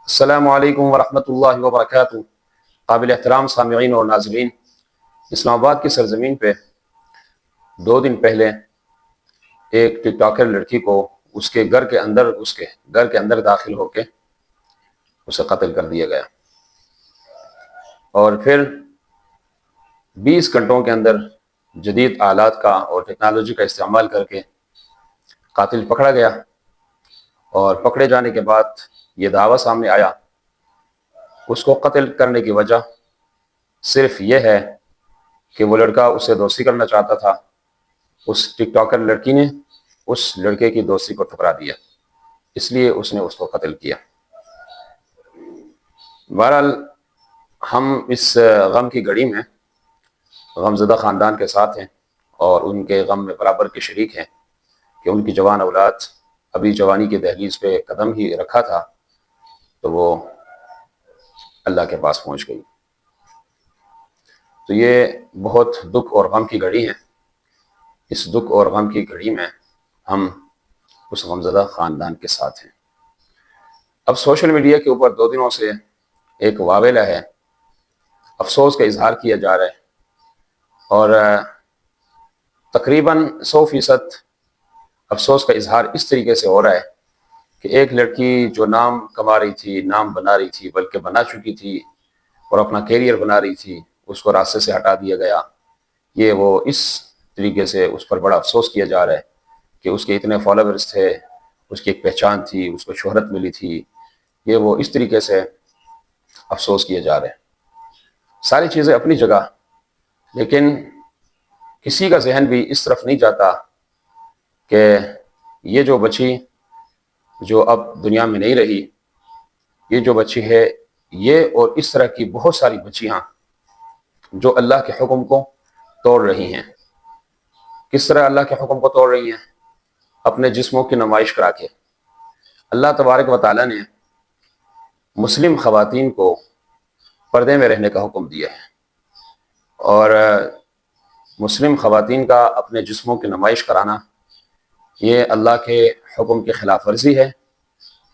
السلام علیکم ورحمۃ اللہ وبرکاتہ۔ قابل احترام سامعین اور ناظرین، اسلام آباد کی سرزمین پہ 2 دن پہلے ایک ٹک ٹاکر لڑکی کو اس کے گھر کے اندر داخل ہو کے اسے قتل کر دیا گیا، اور پھر 20 گھنٹوں کے اندر جدید آلات کا اور ٹیکنالوجی کا استعمال کر کے قاتل پکڑا گیا۔ اور پکڑے جانے کے بعد یہ دعویٰ سامنے آیا، اس کو قتل کرنے کی وجہ صرف یہ ہے کہ وہ لڑکا اس سے دوستی کرنا چاہتا تھا۔ اس ٹک ٹاکر لڑکی نے اس لڑکے کی دوستی کو ٹھکرا دیا، اس لیے اس نے اس کو قتل کیا۔ بہرحال ہم اس غم کی گھڑی میں غمزدہ خاندان کے ساتھ ہیں اور ان کے غم میں برابر کے شریک ہیں کہ ان کی جوان اولاد ابھی جوانی کی دہلیز پہ قدم ہی رکھا تھا تو وہ اللہ کے پاس پہنچ گئی۔ تو یہ بہت دکھ اور غم کی گھڑی ہے۔ اس دکھ اور غم کی گھڑی میں ہم اس غمزدہ خاندان کے ساتھ ہیں۔ اب سوشل میڈیا کے اوپر 2 دنوں سے ایک واویلا ہے، افسوس کا اظہار کیا جا رہا ہے، اور تقریباً 100% افسوس کا اظہار اس طریقے سے ہو رہا ہے کہ ایک لڑکی جو نام کما رہی تھی، نام بنا رہی تھی، بلکہ بنا چکی تھی اور اپنا کیریئر بنا رہی تھی، اس کو راستے سے ہٹا دیا گیا۔ یہ وہ اس طریقے سے اس پر بڑا افسوس کیا جا رہا ہے کہ اس کے اتنے فالوورز تھے، اس کی ایک پہچان تھی، اس کو شہرت ملی تھی۔ یہ وہ اس طریقے سے افسوس کیے جا رہے ہیں۔ ساری چیزیں اپنی جگہ، لیکن کسی کا ذہن بھی اس طرف نہیں جاتا کہ یہ جو بچی جو اب دنیا میں نہیں رہی، یہ جو بچی ہے، یہ اور اس طرح کی بہت ساری بچیاں جو اللہ کے حکم کو توڑ رہی ہیں۔ کس طرح اللہ کے حکم کو توڑ رہی ہیں؟ اپنے جسموں کی نمائش کرا کے۔ اللہ تبارک و تعالیٰ نے مسلم خواتین کو پردے میں رہنے کا حکم دیا ہے، اور مسلم خواتین کا اپنے جسموں کی نمائش کرانا یہ اللہ کے حکم کی خلاف ورزی ہے،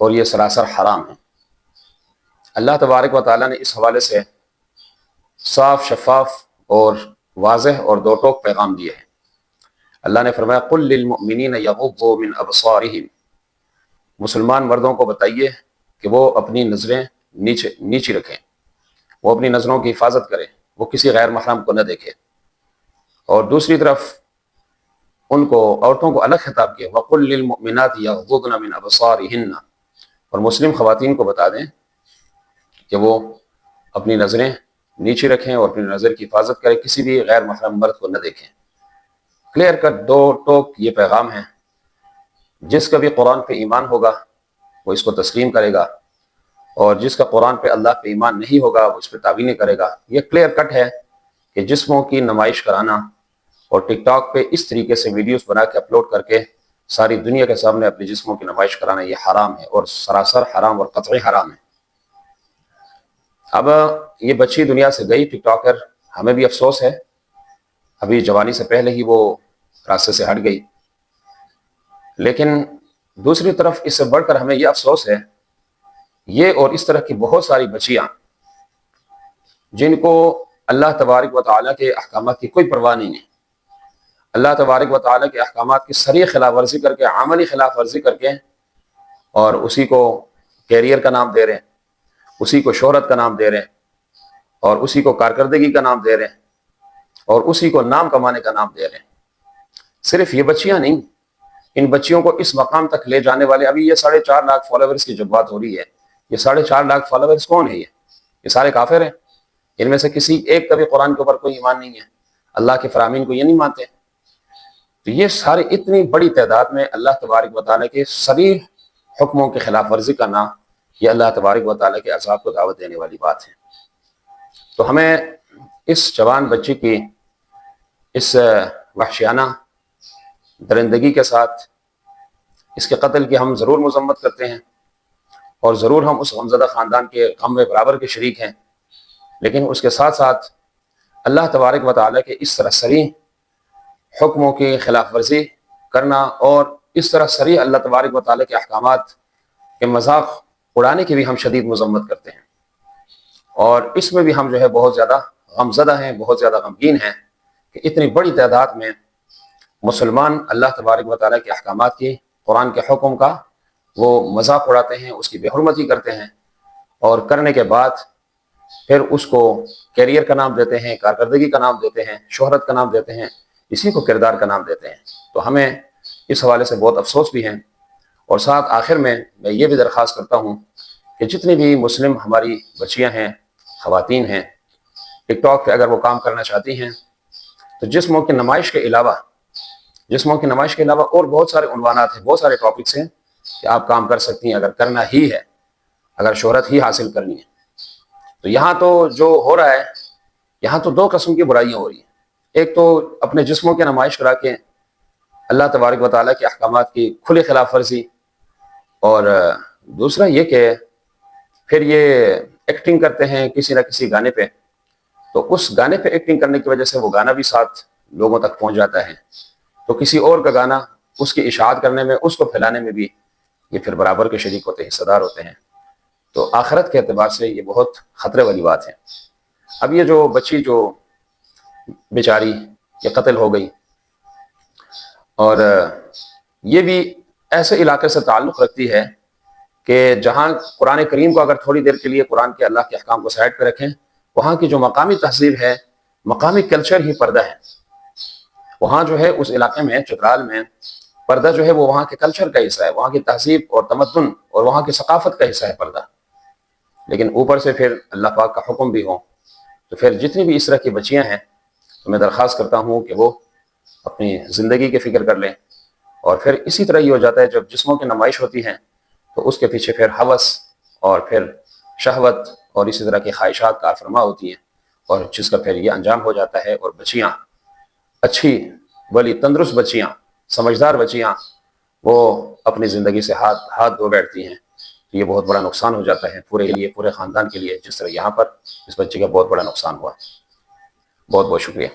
اور یہ سراسر حرام ہے۔ اللہ تبارک و تعالیٰ نے اس حوالے سے صاف، شفاف اور واضح اور دو ٹوک پیغام دیے ہیں۔ اللہ نے فرمایا قل للمؤمنین یغضوا من ابصارہم، مسلمان مردوں کو بتائیے کہ وہ اپنی نظریں نیچی رکھیں، وہ اپنی نظروں کی حفاظت کریں، وہ کسی غیر محرم کو نہ دیکھیں۔ اور دوسری طرف ان کو، عورتوں کو الگ خطاب کیا وَقُلْ لِلْمُؤْمِنَاتِ يَغْضُضْنَ مِنْ أَبْصَارِهِنَّ، اور مسلم خواتین کو بتا دیں کہ وہ اپنی نظریں نیچے رکھیں اور اپنی نظر کی حفاظت کریں، کسی بھی غیر محرم مرد کو نہ دیکھیں۔ کلیئر کٹ دو ٹوک یہ پیغام ہے۔ جس کا بھی قرآن پہ ایمان ہوگا وہ اس کو تسلیم کرے گا، اور جس کا قرآن پہ اللہ پہ ایمان نہیں ہوگا وہ اس پہ تعویلیں کرے گا۔ یہ کلیئر کٹ ہے کہ جسموں کی نمائش کرانا اور ٹک ٹاک پہ اس طریقے سے ویڈیوز بنا کے اپلوڈ کر کے ساری دنیا کے سامنے اپنے جسموں کی نمائش کرانا یہ حرام ہے، اور سراسر حرام اور قطعی حرام ہے۔ اب یہ بچی دنیا سے گئی ٹک ٹاکر، ہمیں بھی افسوس ہے، ابھی جوانی سے پہلے ہی وہ راستے سے ہٹ گئی، لیکن دوسری طرف اس سے بڑھ کر ہمیں یہ افسوس ہے یہ اور اس طرح کی بہت ساری بچیاں جن کو اللہ تبارک و تعالیٰ کے احکامات کی کوئی پرواہ نہیں ہے، اللہ تبارک و تعالیٰ کے احکامات کی صریح خلاف ورزی کر کے، عملی خلاف ورزی کر کے، اور اسی کو کیریئر کا نام دے رہے ہیں، اسی کو شہرت کا نام دے رہے ہیں، اور اسی کو کارکردگی کا نام دے رہے ہیں، اور اسی کو نام کمانے کا نام دے رہے ہیں۔ صرف یہ بچیاں نہیں، ان بچیوں کو اس مقام تک لے جانے والے، ابھی یہ 4.5 لاکھ فالوورز کی جب بات ہو رہی ہے، یہ 4.5 لاکھ فالوورز کون ہے؟ یہ سارے کافر ہیں۔ ان میں سے کسی ایک کا بھی قرآن کے اوپر کوئی ایمان نہیں ہے، اللہ کے فرامین کو یہ نہیں مانتے۔ تو یہ سارے اتنی بڑی تعداد میں اللہ تبارک و تعالیٰ کے صریح حکموں کے خلاف ورزی کرنا، یہ اللہ تبارک و تعالیٰ کے عذاب کو دعوت دینے والی بات ہے۔ تو ہمیں اس جوان بچی کی اس وحشیانہ درندگی کے ساتھ اس کے قتل کی ہم ضرور مذمت کرتے ہیں، اور ضرور ہم اس غمزدہ خاندان کے غم میں برابر کے شریک ہیں، لیکن اس کے ساتھ ساتھ اللہ تبارک و تعالیٰ کے اس طرح صریح حکموں کی خلاف ورزی کرنا، اور اس طرح صریح اللہ تبارک و تعالیٰ کے احکامات کے مذاق اڑانے کی بھی ہم شدید مذمت کرتے ہیں، اور اس میں بھی ہم جو ہے بہت زیادہ غمزدہ ہیں، بہت زیادہ غمگین ہیں کہ اتنی بڑی تعداد میں مسلمان اللہ تبارک و تعالیٰ کے احکامات کی، قرآن کے حکم کا وہ مذاق اڑاتے ہیں، اس کی بے حرمتی کرتے ہیں، اور کرنے کے بعد پھر اس کو کیریئر کا نام دیتے ہیں، کارکردگی کا نام دیتے ہیں، شہرت کا نام دیتے ہیں، اسی کو کردار کا نام دیتے ہیں۔ تو ہمیں اس حوالے سے بہت افسوس بھی ہیں، اور ساتھ آخر میں یہ بھی درخواست کرتا ہوں کہ جتنی بھی مسلم ہماری بچیاں ہیں، خواتین ہیں، ٹک ٹاک پہ اگر وہ کام کرنا چاہتی ہیں تو جسموں کی نمائش کے علاوہ اور بہت سارے عنوانات ہیں، بہت سارے ٹاپکس ہیں کہ آپ کام کر سکتی ہیں اگر کرنا ہی ہے، اگر شہرت ہی حاصل کرنی ہے۔ تو یہاں تو جو ہو رہا ہے، یہاں تو دو قسم کی برائیاں ہو رہی ہیں۔ ایک تو اپنے جسموں کی نمائش کرا کے اللہ تبارک و تعالیٰ کے احکامات کی کھلی خلاف ورزی، اور دوسرا یہ کہ پھر یہ ایکٹنگ کرتے ہیں کسی نہ کسی گانے پہ، تو اس گانے پہ ایکٹنگ کرنے کی وجہ سے وہ گانا بھی ساتھ لوگوں تک پہنچ جاتا ہے، تو کسی اور کا گانا اس کی اشاعت کرنے میں، اس کو پھیلانے میں بھی یہ پھر برابر کے شریک ہوتے ہیں، حصہ دار ہوتے ہیں۔ تو آخرت کے اعتبار سے یہ بہت خطرے والی بات ہے۔ اب یہ جو بچی جو بیچاری یہ قتل ہو گئی، اور یہ بھی ایسے علاقے سے تعلق رکھتی ہے کہ جہاں قرآن کریم کو اگر تھوڑی دیر کے لیے قرآن کے اللہ کے احکام کو سائڈ پہ رکھیں، وہاں کی جو مقامی تہذیب ہے، مقامی کلچر ہی پردہ ہے۔ وہاں جو ہے اس علاقے میں، چترال میں، پردہ جو ہے وہ وہاں کے کلچر کا حصہ ہے، وہاں کی تہذیب اور تمدن اور وہاں کی ثقافت کا حصہ ہے پردہ۔ لیکن اوپر سے پھر اللہ پاک کا حکم بھی ہو، تو پھر جتنی بھی اس طرح کی بچیاں ہیں تو میں درخواست کرتا ہوں کہ وہ اپنی زندگی کی فکر کر لیں۔ اور پھر اسی طرح یہ ہو جاتا ہے، جب جسموں کی نمائش ہوتی ہیں تو اس کے پیچھے پھر ہوس اور پھر شہوت اور اسی طرح کی خواہشات کار فرما ہوتی ہیں، اور جس کا پھر یہ انجام ہو جاتا ہے، اور بچیاں اچھی بلی تندرست بچیاں، سمجھدار بچیاں، وہ اپنی زندگی سے ہاتھ دھو بیٹھتی ہیں۔ تو یہ بہت بڑا نقصان ہو جاتا ہے پورے خاندان کے لیے، جس طرح یہاں پر اس بچے کا بہت بڑا نقصان ہوا۔ بہت بہت شکریہ۔